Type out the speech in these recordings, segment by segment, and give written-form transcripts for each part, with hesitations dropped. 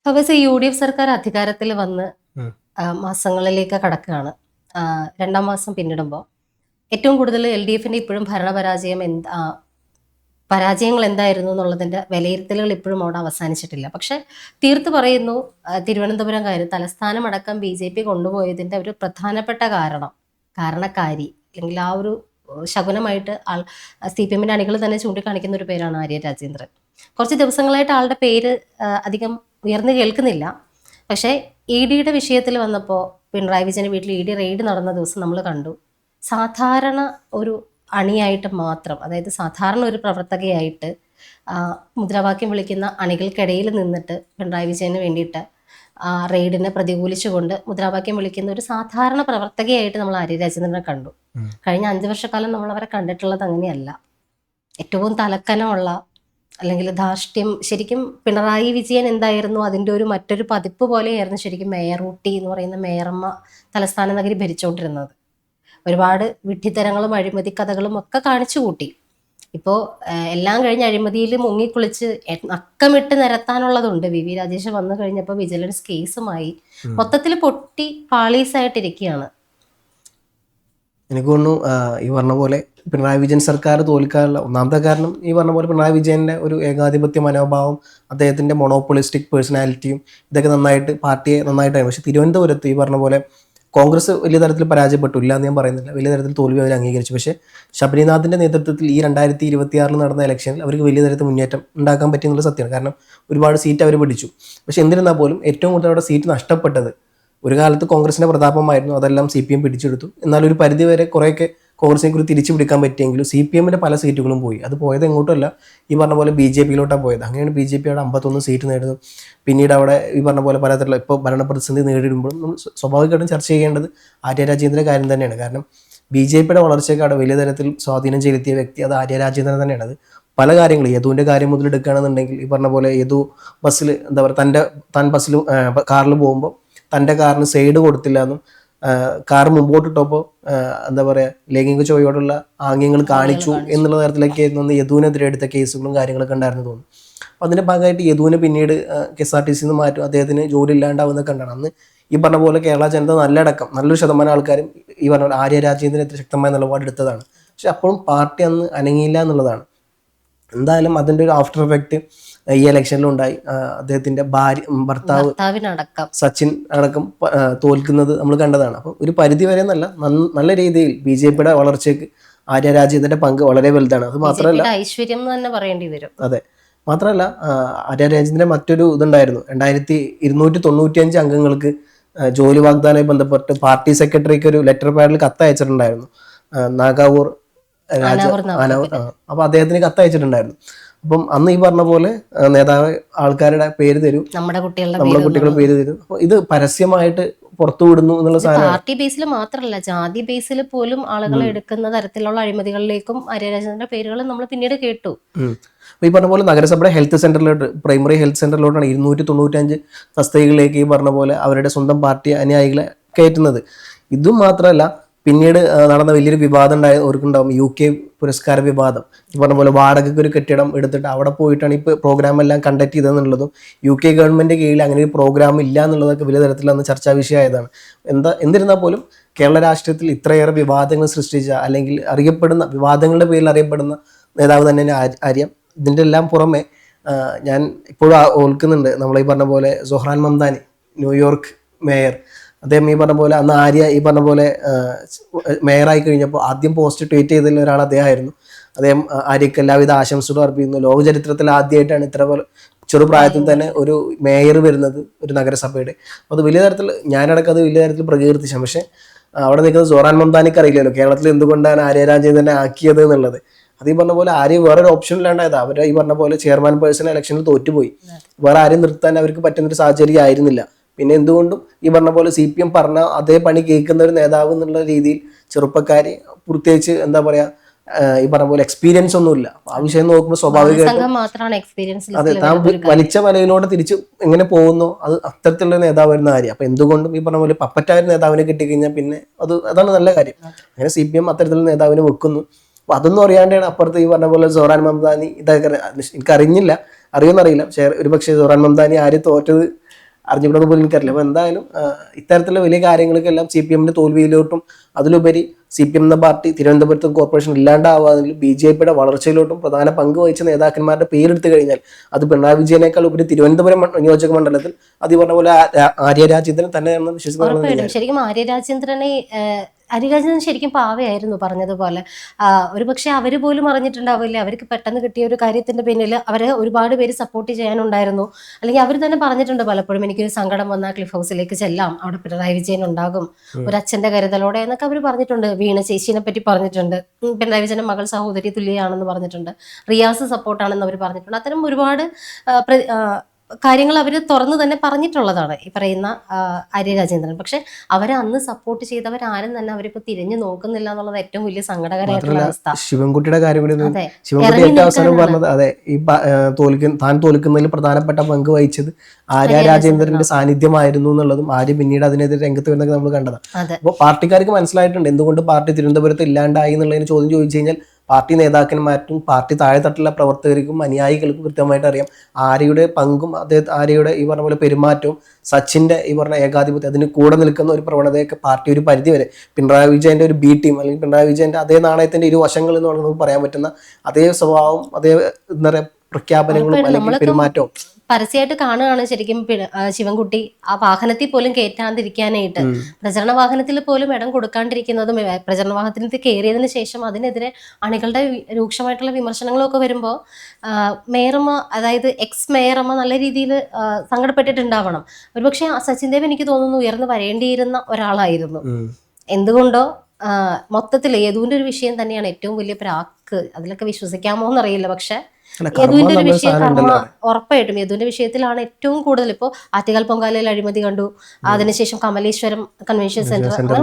ഫവസ് UDF സർക്കാർ അധികാരത്തിൽ വന്ന് ഉം. മാസങ്ങളിലേക്ക് കടക്കുകയാണ്. രണ്ടാം മാസം പിന്നിടുമ്പോൾ ഏറ്റവും കൂടുതൽ LDFന്റെ ഇപ്പോഴും ഭരണപരാജയം പരാജയങ്ങൾ എന്തായിരുന്നു എന്നുള്ളതിന്റെ വിലയിരുത്തലുകൾ ഇപ്പോഴും അവിടെ അവസാനിച്ചിട്ടില്ല. പക്ഷെ തീർത്ത് പറയുന്നു, തിരുവനന്തപുരം കാര്യം തലസ്ഥാനമടക്കം BJP കൊണ്ടുപോയതിന്റെ ഒരു പ്രധാനപ്പെട്ട കാരണക്കാരി അല്ലെങ്കിൽ ആ ഒരു ശകുനമായിട്ട് CPMന്റെ അണികൾ തന്നെ ചൂണ്ടിക്കാണിക്കുന്ന ഒരു പേരാണ് ആര്യ രാജേന്ദ്രൻ. കുറച്ച് ദിവസങ്ങളായിട്ട് ആളുടെ പേര് അധികം ഉയർന്നു കേൾക്കുന്നില്ല. പക്ഷേ EDയുടെ വിഷയത്തിൽ വന്നപ്പോൾ പിണറായി വിജയന്റെ വീട്ടിൽ ED റെയ്ഡ് നടന്ന ദിവസം നമ്മൾ കണ്ടു. സാധാരണ ഒരു അണിയായിട്ട് മാത്രം, അതായത് സാധാരണ ഒരു പ്രവർത്തകയായിട്ട് മുദ്രാവാക്യം വിളിക്കുന്ന അണികൾക്കിടയിൽ നിന്നിട്ട് പിണറായി വിജയന് വേണ്ടിയിട്ട് റെയ്ഡിനെ പ്രതികൂലിച്ചുകൊണ്ട് മുദ്രാവാക്യം വിളിക്കുന്ന ഒരു സാധാരണ പ്രവർത്തകയായിട്ട് നമ്മൾ ആര്യ രാജേന്ദ്രനെ കണ്ടു. കഴിഞ്ഞ 5 വർഷക്കാലം നമ്മൾ അവരെ കണ്ടിട്ടുള്ളത് അങ്ങനെയല്ല. ഏറ്റവും തലക്കനമുള്ള അല്ലെങ്കിൽ ധാർഷ്ട്യം, ശരിക്കും പിണറായി വിജയൻ എന്തായിരുന്നു അതിൻ്റെ ഒരു മറ്റൊരു പതിപ്പ് പോലെയായിരുന്നു ശരിക്കും മേയർ ഊട്ടി എന്ന് പറയുന്ന മേയറമ്മ തലസ്ഥാന നഗരി ഭരിച്ചുകൊണ്ടിരുന്നത്. ഒരുപാട് വിഡ്ഢിത്തരങ്ങളും അഴിമതി കഥകളും ഒക്കെ കാണിച്ചു കൂട്ടി. ഇപ്പോൾ എല്ലാം കഴിഞ്ഞ് അഴിമതിയിൽ മുങ്ങിക്കുളിച്ച് അക്കമിട്ട് നിരത്താനുള്ളതുണ്ട്. VV രാജേഷ് വന്നു കഴിഞ്ഞപ്പോൾ വിജിലൻസ് കേസുമായി മൊത്തത്തിൽ പൊട്ടി പാളീസായിട്ടിരിക്കുകയാണ്. എനിക്ക് തോന്നുന്നു ഈ പറഞ്ഞ പോലെ പിണറായി വിജയൻ സർക്കാർ തോൽക്കാനുള്ള ഒന്നാമത്തെ കാരണം ഈ പറഞ്ഞ പോലെ പിണറായി വിജയൻ്റെ ഒരു ഏകാധിപത്യ മനോഭാവം, അദ്ദേഹത്തിൻ്റെ മൊണോപ്പൊളിസ്റ്റിക് പേഴ്സണാലിറ്റിയും ഇതൊക്കെ നന്നായിട്ട് പാർട്ടിയെ നന്നായിട്ടാണ്. പക്ഷേ തിരുവനന്തപുരത്ത് ഈ പറഞ്ഞ പോലെ കോൺഗ്രസ് വലിയ തരത്തിൽ പരാജയപ്പെട്ടു, ഇല്ല എന്ന് ഞാൻ പറയുന്നില്ല, വലിയ തരത്തിൽ തോൽവി അവർ അംഗീകരിച്ചു. പക്ഷേ ശബരിനാഥിൻ്റെ നേതൃത്വത്തിൽ ഈ 2026 നടന്ന ഇലക്ഷനിൽ അവർക്ക് വലിയ തരത്തിൽ മുന്നേറ്റം ഉണ്ടാക്കാൻ പറ്റിയെന്നുള്ള സത്യമാണ്. കാരണം ഒരുപാട് സീറ്റ് അവർ പിടിച്ചു. പക്ഷേ എന്നിരുന്നാൽ പോലും ഏറ്റവും കൂടുതൽ അവിടെ സീറ്റ് നഷ്ടപ്പെട്ടത്, ഒരു കാലത്ത് കോൺഗ്രസിൻ്റെ പ്രതാപമായിരുന്നു, അതെല്ലാം CPM പിടിച്ചെടുത്തു. എന്നാൽ ഒരു പരിധിവരെ കുറേയൊക്കെ കോൺഗ്രസിനെ കുറിച്ച് തിരിച്ചു പിടിക്കാൻ പറ്റിയെങ്കിലും CPMന്റെ പല സീറ്റുകളും പോയി. അത് പോയത് എങ്ങോട്ടല്ല, ഈ പറഞ്ഞ പോലെ BJPയിലോട്ടാണ് പോയത്. അങ്ങനെയാണ് BJP അവിടെ 51 സീറ്റ് നേടുന്നത്. പിന്നീട് അവിടെ ഈ പറഞ്ഞ പോലെ പലതരത്തിലുള്ള ഇപ്പോൾ ഭരണപ്രതിസന്ധി നേരിടുമ്പോഴും നമ്മൾ സ്വാഭാവികമായിട്ടും ചർച്ച ചെയ്യേണ്ടത് ആര്യ രാജേന്ദ്രൻ്റെ കാര്യം തന്നെയാണ്. കാരണം BJPയുടെ വളർച്ചയ്ക്ക് അവിടെ വലിയ തരത്തിൽ സ്വാധീനം ചെലുത്തിയ വ്യക്തി അത് ആര്യ രാജേന്ദ്രൻ തന്നെയാണ്. അത് പല കാര്യങ്ങളും യദുവിൻ്റെ കാര്യം മുതൽ എടുക്കുകയാണെന്നുണ്ടെങ്കിൽ ഈ പറഞ്ഞ പോലെ യദു ബസ്സിൽ എന്താ പറയുക, താൻ ബസ്സിൽ കാറിൽ പോകുമ്പോൾ തൻ്റെ കാറിന് സൈഡ് കൊടുത്തില്ല എന്നും കാർ മുമ്പോട്ടിട്ടപ്പോൾ എന്താ പറയുക ലൈംഗിക ചൊവ്വയോടുള്ള ആംഗ്യങ്ങൾ കാണിച്ചു എന്നുള്ള തരത്തിലൊക്കെ ആയിരുന്നു യദുവിനെതിരെ എടുത്ത കേസുകളും കാര്യങ്ങളൊക്കെ ഉണ്ടായിരുന്നു തോന്നുന്നു. അപ്പോൾ അതിൻ്റെ ഭാഗമായിട്ട് യദുവിനെ പിന്നീട് KSRTC നിന്ന് മാറ്റും, അദ്ദേഹത്തിന് ജോലി ഇല്ലാണ്ടാവുന്നൊക്കെ ഉണ്ടാണ്. അന്ന് ഈ പറഞ്ഞ പോലെ കേരള ജനത നല്ലൊരു ശതമാനം ആൾക്കാരും ഈ പറഞ്ഞ പോലെ ആര്യ രാജേന്ദ്രനെതിരെ ശക്തമായ നിലപാടെടുത്തതാണ്. പക്ഷെ അപ്പോഴും പാർട്ടി അന്ന് അനങ്ങിയില്ല എന്നുള്ളതാണ്. എന്തായാലും അതിൻ്റെ ഒരു ആഫ്റ്റർ എഫക്റ്റ് ഈ ഇലക്ഷനിലുണ്ടായി. അദ്ദേഹത്തിൻ്റെ ഭർത്താവ് സച്ചിൻ അടക്കം തോൽക്കുന്നത് നമ്മൾ കണ്ടതാണ്. അപ്പോൾ ഒരു പരിധി വരെ നല്ല രീതിയിൽ BJPയുടെ വളർച്ചയ്ക്ക് ആര്യ രാജേന്ദ്രന്റെ പങ്ക് വളരെ വലുതാണ്. അത് മാത്രമല്ല ഐശ്വര്യം തന്നെ പറയേണ്ടി വരും. അതെ, മാത്രമല്ല ആര്യ രാജേന്ദ്രന്റെ മറ്റൊരു ഇതുണ്ടായിരുന്നു. 2295 അംഗങ്ങൾക്ക് ജോലി വാഗ്ദാനവുമായി ബന്ധപ്പെട്ട് പാർട്ടി സെക്രട്ടറിക്ക് ഒരു ലെറ്റർ പാഡിൽ കത്തയച്ചിട്ടുണ്ടായിരുന്നു. നാഗാവൂർ അപ്പൊ അദ്ദേഹത്തിന് കത്തയച്ചിട്ടുണ്ടായിരുന്നു. അപ്പം അന്ന് ഈ പറഞ്ഞ പോലെ നേതാവ് ആൾക്കാരുടെ പേര് തരും, നമ്മുടെ കുട്ടികളുടെ പേര് തരും. അപ്പൊ ഇത് പരസ്യമായിട്ട് പുറത്തു വിടുന്നു എന്നുള്ള സാധനം പാർട്ടി ബേസിൽ മാത്രമല്ല, ജാതി ബേസിൽ പോലും ആളുകൾ എടുക്കുന്ന തരത്തിലുള്ള അഴിമതികളിലേക്കും ആര്യ രാജേന്ദ്രന്റെ പേരുകൾ നമ്മൾ പിന്നീട് കേട്ടു. അപ്പൊ ഈ പറഞ്ഞ പോലെ നഗരസഭയുടെ ഹെൽത്ത് സെന്ററിലോട്ട്, പ്രൈമറി ഹെൽത്ത് സെന്ററിലോട്ടാണ് 295 തസ്തികകളിലേക്ക് ഈ പറഞ്ഞ പോലെ അവരുടെ സ്വന്തം പാർട്ടി അനുയായികളെ കയറ്റുന്നത്. ഇതും മാത്രമല്ല, പിന്നീട് നടന്ന വലിയൊരു വിവാദം ഓർക്കുണ്ടാവും, UK പുരസ്കാര വിവാദം. ഈ പറഞ്ഞ പോലെ വാടകയ്ക്ക് ഒരു കെട്ടിടം എടുത്തിട്ട് അവിടെ പോയിട്ടാണ് ഇപ്പോൾ പ്രോഗ്രാം എല്ലാം കണ്ടക്ട് ചെയ്തതെന്നുള്ളതും UK ഗവൺമെൻറ് കീഴിൽ അങ്ങനെ ഒരു പ്രോഗ്രാം ഇല്ല എന്നുള്ളതൊക്കെ വലിയ തരത്തിലന്ന് ചർച്ചാ വിഷയമായതാണ്. എന്നിരുന്നാൽ പോലും കേരള രാഷ്ട്രീയത്തിൽ ഇത്രയേറെ വിവാദങ്ങൾ സൃഷ്ടിച്ച, അല്ലെങ്കിൽ വിവാദങ്ങളുടെ പേരിൽ അറിയപ്പെടുന്ന നേതാവ് തന്നെയാണ് ആര്യ. ഇതിൻ്റെ എല്ലാം പുറമെ ഞാൻ ഇപ്പോഴും ഓർക്കുന്നുണ്ട്, നമ്മളീ പറഞ്ഞ പോലെ സൊഹ്റാൻ മംദാനി, ന്യൂയോർക്ക് മേയർ, അദ്ദേഹം ഈ പറഞ്ഞ പോലെ അന്ന് ആര്യ ഈ പറഞ്ഞ പോലെ മേയറായി കഴിഞ്ഞപ്പോൾ ആദ്യം പോസ്റ്റ് ട്വീറ്റ് ചെയ്തതിൽ ഒരാൾ അദ്ദേഹമായിരുന്നു. അദ്ദേഹം ആര്യക്ക് എല്ലാവിധ ആശംസകളും അർപ്പിക്കുന്നു. ലോക ചരിത്രത്തിൽ ആദ്യമായിട്ടാണ് ഇത്ര പോലെ ചെറുപ്രായത്തിൽ തന്നെ ഒരു മേയർ വരുന്നത് ഒരു നഗരസഭയുടെ. അപ്പോൾ അത് വലിയ തരത്തിൽ, ഞാനടക്കം അത് വലിയ തരത്തിൽ പ്രകീർത്തിച്ചു. പക്ഷേ അവിടെ നിൽക്കുന്നത് സൊഹ്റാൻ മംദാനിക്ക് അറിയില്ലല്ലോ കേരളത്തിൽ എന്തുകൊണ്ടാണ് ആര്യ രാജേന്ദ്രനെ ആക്കിയത് എന്നുള്ളത്. അത് ഈ പറഞ്ഞ പോലെ ആര്യ വേറൊരു ഓപ്ഷൻ ഇല്ലാണ്ടായത്. അവർ ഈ പറഞ്ഞ പോലെ ചെയർമാൻ പേഴ്സൺ ഇലക്ഷനിൽ തോറ്റുപോയി. വേറെ ആരും നിർത്താൻ അവർക്ക് പറ്റുന്നൊരു സാഹചര്യം ആയിരുന്നില്ല. പിന്നെ എന്തുകൊണ്ടും ഈ പറഞ്ഞ പോലെ CPM പറഞ്ഞ അതേ പണി കേൾക്കുന്ന ഒരു നേതാവ് എന്നുള്ള രീതിയിൽ ചെറുപ്പക്കാര്, പ്രത്യേകിച്ച് എന്താ പറയാ, ഈ പറഞ്ഞ പോലെ എക്സ്പീരിയൻസ് ഒന്നുമില്ല. ആ വിഷയം നോക്കുമ്പോൾ സ്വാഭാവികമായിട്ടും അതെ, താൻ വലിച്ച വലയിലൂടെ തിരിച്ച് എങ്ങനെ പോകുന്നു, അത് അത്തരത്തിലുള്ള നേതാവായിരുന്ന കാര്യം. അപ്പൊ എന്തുകൊണ്ടും ഈ പറഞ്ഞ പോലെ പപ്പറ്റായ നേതാവിനെ കിട്ടിക്കഴിഞ്ഞാൽ പിന്നെ അതാണ് നല്ല കാര്യം. അങ്ങനെ CPM അത്തരത്തിലുള്ള നേതാവിനെ വെക്കുന്നു. അപ്പൊ അതൊന്നും അറിയാണ്ടാണ് അപ്പുറത്ത് ഈ പറഞ്ഞ പോലെ സൊഹ്റാൻ മംദാനി, ഇതൊക്കെ എനിക്ക് അറിയുമെന്നറിയില്ല, പക്ഷേ ഒരു പക്ഷേ സൊഹ്റാൻ മംദാനി ആര്യ തോറ്റത് അറിഞ്ഞുകൂടാതെ പോലും എനിക്കറിയില്ല. അപ്പോൾ എന്തായാലും ഇത്തരത്തിലുള്ള വലിയ കാര്യങ്ങൾക്കെല്ലാം CPM-ന്റെ തോൽവിയിലോട്ടും അതിലുപരി CPM എന്ന പാർട്ടി തിരുവനന്തപുരത്ത് കോർപ്പറേഷൻ ഇല്ലാണ്ടാവാതിൽ BJP-യുടെ വളർച്ചയിലോട്ടും പ്രധാന പങ്ക് വഹിച്ച നേതാക്കന്മാരുടെ പേരെടുത്തു കഴിഞ്ഞാൽ അത് പിണറായി വിജയനേക്കാൾ ഉപരി തിരുവനന്തപുരം നിയോജക മണ്ഡലത്തിൽ അത് പറഞ്ഞ പോലെ ആര്യ രാജേന്ദ്രൻ തന്നെയാണെന്ന് വിശ്വസിക്കുന്നത്. ശരിക്കും ആര്യരാജേന്ദ്രൻ ശരിക്കും പാവയായിരുന്നു പറഞ്ഞതുപോലെ. ഒരുപക്ഷെ അവര് പോലും അറിഞ്ഞിട്ടുണ്ടാവില്ല, അവർക്ക് പെട്ടെന്ന് കിട്ടിയ ഒരു കാര്യത്തിന്റെ പിന്നിൽ അവരെ ഒരുപാട് പേര് സപ്പോർട്ട് ചെയ്യാനുണ്ടായിരുന്നു. അല്ലെങ്കിൽ അവർ തന്നെ പറഞ്ഞിട്ടുണ്ട് പലപ്പോഴും, എനിക്കൊരു സങ്കടം വന്നാൽ ക്ലിഫ് ഹൗസിലേക്ക് ചെല്ലാം, അവിടെ പിണറായി വിജയൻ ഉണ്ടാകും ഒരു അച്ഛന്റെ കരുതലോടെ എന്നൊക്കെ അവർ പറഞ്ഞിട്ടുണ്ട്. വീണ ചേച്ചീനെ പറ്റി പറഞ്ഞിട്ടുണ്ട്, പിണറായി വിജയന്റെ മകൾ സഹോദരി തുല്യയാണെന്ന് പറഞ്ഞിട്ടുണ്ട്, റിയാസ് സപ്പോർട്ടാണെന്ന് അവർ പറഞ്ഞിട്ടുണ്ട്. അത്തരം ഒരുപാട് കാര്യങ്ങൾ അവർ തുറന്നു തന്നെ പറഞ്ഞിട്ടുള്ളതാണ് ഈ പറയുന്ന ആര്യ രാജേന്ദ്രൻ. പക്ഷെ അവരെ അന്ന് സപ്പോർട്ട് ചെയ്തവരാരും തന്നെ അവരിപ്പോ തിരിഞ്ഞു നോക്കുന്നില്ല എന്നുള്ളത് ഏറ്റവും വലിയ സങ്കടകരമായിട്ടുള്ള അവസ്ഥ. ശിവൻകുട്ടിയുടെ കാര്യം കൂടി ശിവൻകുട്ടി ഏറ്റവും അവസാനം പറഞ്ഞത് അതെ, ഈ താൻ തോൽക്കുന്നതിൽ പ്രധാനപ്പെട്ട പങ്ക് വഹിച്ചത് ആര്യ രാജേന്ദ്രന്റെ സാന്നിധ്യമായിരുന്നു എന്നുള്ളതും ആര്യ പിന്നീട് അതിനെതിരെ രംഗത്ത് വരുന്നതൊക്കെ നമ്മൾ കണ്ടതാണ്. അപ്പോൾ പാർട്ടിക്കാർക്ക് മനസ്സിലായിട്ടുണ്ട് എന്തുകൊണ്ട് പാർട്ടി തിരുവനന്തപുരത്ത് ഇല്ലാണ്ടായി എന്നുള്ളതിന് ചോദ്യം ചോദിച്ചു കഴിഞ്ഞാൽ പാർട്ടി നേതാക്കന്മാർക്കും പാർട്ടി താഴെത്തട്ടിലുള്ള പ്രവർത്തകർക്കും അനുയായികൾക്കും കൃത്യമായിട്ട് അറിയാം ആര്യയുടെ പങ്കും ആര്യയുടെ ഈ പറഞ്ഞ പോലെ പെരുമാറ്റവും സച്ചിന്റെ ഈ പറഞ്ഞ ഏകാധിപത്യം അതിന് കൂടെ നിൽക്കുന്ന ഒരു പ്രവണതയൊക്കെ പാർട്ടി ഒരു പരിധി വരെ പിണറായി വിജയന്റെ ഒരു ബി ടീം അല്ലെങ്കിൽ പിണറായി വിജയന്റെ അതേ നാണയത്തിന്റെ ഇരുവശങ്ങൾ എന്ന് നമുക്ക് പറയാൻ പറ്റുന്ന അതേ സ്വഭാവം അതേ എന്താ പറയുക പ്രഖ്യാപനങ്ങളും അല്ലെങ്കിൽ പെരുമാറ്റവും പരസ്യമായിട്ട് കാണുകയാണ് ശരിക്കും. ശിവൻകുട്ടി ആ വാഹനത്തിൽ പോലും കയറ്റാതിരിക്കാനായിട്ട്, പ്രചരണ വാഹനത്തിൽ പോലും ഇടം കൊടുക്കാണ്ടിരിക്കുന്നതും, പ്രചരണ വാഹനത്തിൽ കയറിയതിനു ശേഷം അതിനെതിരെ അണികളുടെ രൂക്ഷമായിട്ടുള്ള വിമർശനങ്ങളും ഒക്കെ വരുമ്പോൾ മേയറമ്മ, അതായത് എക്സ് മേയറമ്മ നല്ല രീതിയിൽ സങ്കടപ്പെട്ടിട്ടുണ്ടാവണം. ഒരുപക്ഷെ സച്ചിൻ ദേവ് എനിക്ക് തോന്നുന്നു ഉയർന്നു വരേണ്ടിയിരുന്ന ഒരാളായിരുന്നു. എന്തുകൊണ്ടോ മൊത്തത്തിൽ യദുവിന്റെ ഒരു വിഷയം തന്നെയാണ് ഏറ്റവും വലിയ പ്രാക്ക്. അതിലൊക്കെ വിശ്വസിക്കാമോ എന്നറിയില്ല, പക്ഷെ യദുവിന്റെ ഒരു വിഷയം കർമ്മ ഉറപ്പായിട്ടും യദുവിന്റെ വിഷയത്തിലാണ് ഏറ്റവും കൂടുതൽ. ഇപ്പോൾ ആറ്റുകാൽ പൊങ്കാലയിൽ അഴിമതി കണ്ടു, അതിനുശേഷം കമലേശ്വരം കൺവെൻഷൻ സെന്റർ, അങ്ങനെ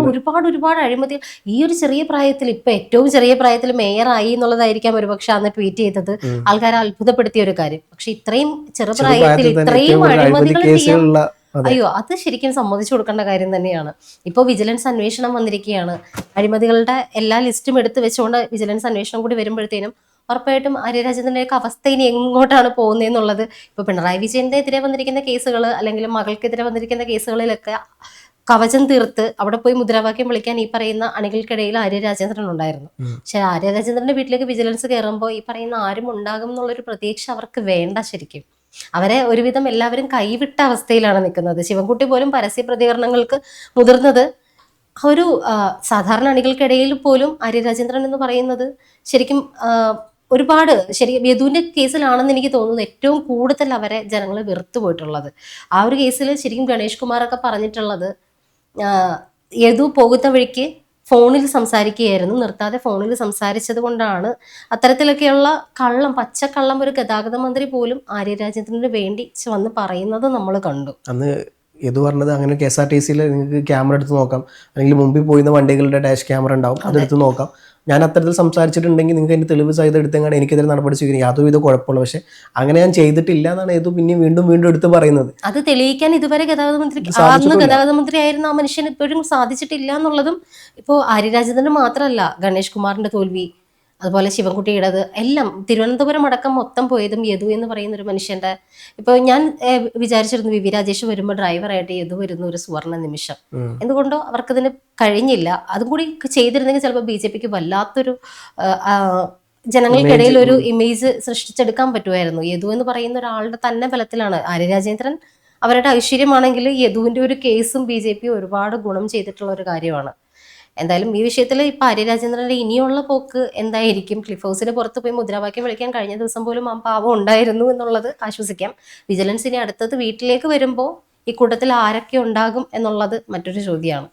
ഒരുപാട് അഴിമതി ഈ ഒരു ചെറിയ പ്രായത്തിൽ, ഇപ്പൊ ഏറ്റവും ചെറിയ പ്രായത്തിൽ മേയറായി എന്നുള്ളതായിരിക്കാം ഒരുപക്ഷെ അന്ന് ട്വീറ്റ് ചെയ്തത് ആൾക്കാരെ അത്ഭുതപ്പെടുത്തിയ ഒരു കാര്യം. പക്ഷെ ഇത്രയും ചെറുപ്രായത്തിൽ ഇത്രയും അഴിമതികൾ ചെയ്യാൻ, അയ്യോ, അത് ശരിക്കും സമ്മതിച്ചു കൊടുക്കേണ്ട കാര്യം തന്നെയാണ്. ഇപ്പോൾ വിജിലൻസ് അന്വേഷണം വന്നിരിക്കുകയാണ്. അഴിമതികളുടെ എല്ലാ ലിസ്റ്റും എടുത്ത് വെച്ചുകൊണ്ട് വിജിലൻസ് അന്വേഷണം കൂടി വരുമ്പോഴത്തേനും ഉറപ്പായിട്ടും ആര്യ രാജേന്ദ്രൻ്റെയൊക്കെ അവസ്ഥ ഇനി എങ്ങോട്ടാണ് പോകുന്നതെന്നുള്ളത്. ഇപ്പോൾ പിണറായി വിജയന്റെ എതിരെ വന്നിരിക്കുന്ന കേസുകൾ അല്ലെങ്കിൽ മകൾക്കെതിരെ വന്നിരിക്കുന്ന കേസുകളിലൊക്കെ കവചം തീർത്ത് അവിടെ പോയി മുദ്രാവാക്യം വിളിക്കാൻ ഈ പറയുന്ന അണികൾക്കിടയിൽ ആര്യ രാജേന്ദ്രൻ ഉണ്ടായിരുന്നു. പക്ഷെ ആര്യ രാജേന്ദ്രന്റെ വീട്ടിലേക്ക് വിജിലൻസ് കയറുമ്പോൾ ഈ പറയുന്ന ആരും ഉണ്ടാകും എന്നുള്ളൊരു പ്രതീക്ഷ അവർക്ക് വേണ്ട. ശരിക്കും അവരെ ഒരുവിധം എല്ലാവരും കൈവിട്ട അവസ്ഥയിലാണ് നിൽക്കുന്നത്. ശിവൻകുട്ടി പോലും പരസ്യ പ്രതികരണങ്ങൾക്ക് മുതിർന്നത് ഒരു സാധാരണ അണികൾക്കിടയിൽ പോലും ആര്യ രാജേന്ദ്രൻ എന്ന് പറയുന്നത് ശരിക്കും ഒരുപാട് യദുവിന്റെ കേസിലാണെന്ന് എനിക്ക് തോന്നുന്നു ഏറ്റവും കൂടുതൽ അവരെ ജനങ്ങൾ വെറുത്തു പോയിട്ടുള്ളത്. ആ ഒരു കേസിൽ ശരിക്കും ഗണേഷ് കുമാറൊക്കെ പറഞ്ഞിട്ടുള്ളത്, യദു പോകുന്ന വഴിക്ക് ഫോണിൽ സംസാരിക്കുകയായിരുന്നു, നിർത്താതെ ഫോണിൽ സംസാരിച്ചത് കൊണ്ടാണ് അത്തരത്തിലൊക്കെയുള്ള കള്ളം, പച്ചക്കള്ളം ഒരു ഗതാഗത മന്ത്രി പോലും ആര്യ രാജേന്ദ്രന് വേണ്ടി വന്ന് പറയുന്നത് നമ്മൾ കണ്ടു. അന്ന് യദു പറഞ്ഞത് അങ്ങനെ KSRTC-യിൽ നിങ്ങൾക്ക് ക്യാമറ എടുത്ത് നോക്കാം, അല്ലെങ്കിൽ മുമ്പിൽ പോയിരുന്ന വണ്ടികളുടെ ഡാഷ് ക്യാമറ ഉണ്ടാവും, അതെടുത്ത് നോക്കാം, ഞാൻ അത്തരത്തിൽ സംസാരിച്ചിട്ടുണ്ടെങ്കിൽ നിങ്ങൾക്ക് അതിന്റെ തെളിവ് സഹിതം എടുത്തെങ്ങാണ് എനിക്കെതിരെ നടപടി സ്വീകരിക്കും, യാതൊരുവിധ കുഴപ്പമുള്ള. പക്ഷെ അങ്ങനെ ഞാൻ ചെയ്തിട്ടില്ല എന്നാണ് യദു പിന്നെ വീണ്ടും എടുത്ത് പറയുന്നത്. അത് തെളിയിക്കാൻ ഇതുവരെ ഗതാഗത മന്ത്രി ആയിരുന്ന ആ മനുഷ്യന് ഇപ്പോഴും സാധിച്ചിട്ടില്ല എന്നുള്ളതും ഇപ്പോൾ ആര്യ രാജേന്ദ്രന് മാത്രമല്ല, ഗണേഷ് കുമാറിന്റെ തോൽവി, അതുപോലെ ശിവൻകുട്ടിയുടേത് എല്ലാം തിരുവനന്തപുരം അടക്കം മൊത്തം പോയതും യദു എന്ന് പറയുന്ന ഒരു മനുഷ്യന്റെ. ഇപ്പോൾ ഞാൻ വിചാരിച്ചിരുന്നു വി രാജേഷ് വരുമ്പോൾ ഡ്രൈവറായിട്ട് യദു വരുന്ന ഒരു സുവർണ്ണ നിമിഷം. എന്തുകൊണ്ടോ അവർക്കതിന് കഴിഞ്ഞില്ല. അതും കൂടി ചെയ്തിരുന്നെങ്കിൽ ചിലപ്പോൾ BJPക്ക് വല്ലാത്തൊരു ജനങ്ങൾക്കിടയിൽ ഒരു ഇമേജ് സൃഷ്ടിച്ചെടുക്കാൻ പറ്റുമായിരുന്നു. യദു എന്ന് പറയുന്ന ഒരാളുടെ തന്നെ ബലത്തിലാണ്. ആര്യ രാജേന്ദ്രൻ അവരുടെ ഐശ്വര്യമാണെങ്കിൽ യദുവിന്റെ ഒരു കേസും BJP ഒരുപാട് ഗുണം ചെയ്തിട്ടുള്ള ഒരു കാര്യമാണ്. എന്തായാലും ഈ വിഷയത്തിൽ ഇപ്പൊ ആര്യ രാജേന്ദ്രന്റെ ഇനിയുള്ള പോക്ക് എന്തായിരിക്കും? ക്ലിഫ് ഹൗസിന് പുറത്ത് പോയി മുദ്രാവാക്യം വിളിക്കാൻ കഴിഞ്ഞ ദിവസം പോലും ആ പാവം ഉണ്ടായിരുന്നു എന്നുള്ളത് ആശ്വസിക്കാം. വിജിലൻസ് ഇനി അടുത്തത് വീട്ടിലേക്ക് വരുമ്പോൾ ഈ കൂട്ടത്തിൽ ആരൊക്കെ ഉണ്ടാകും എന്നുള്ളത് മറ്റൊരു ചോദ്യമാണ്.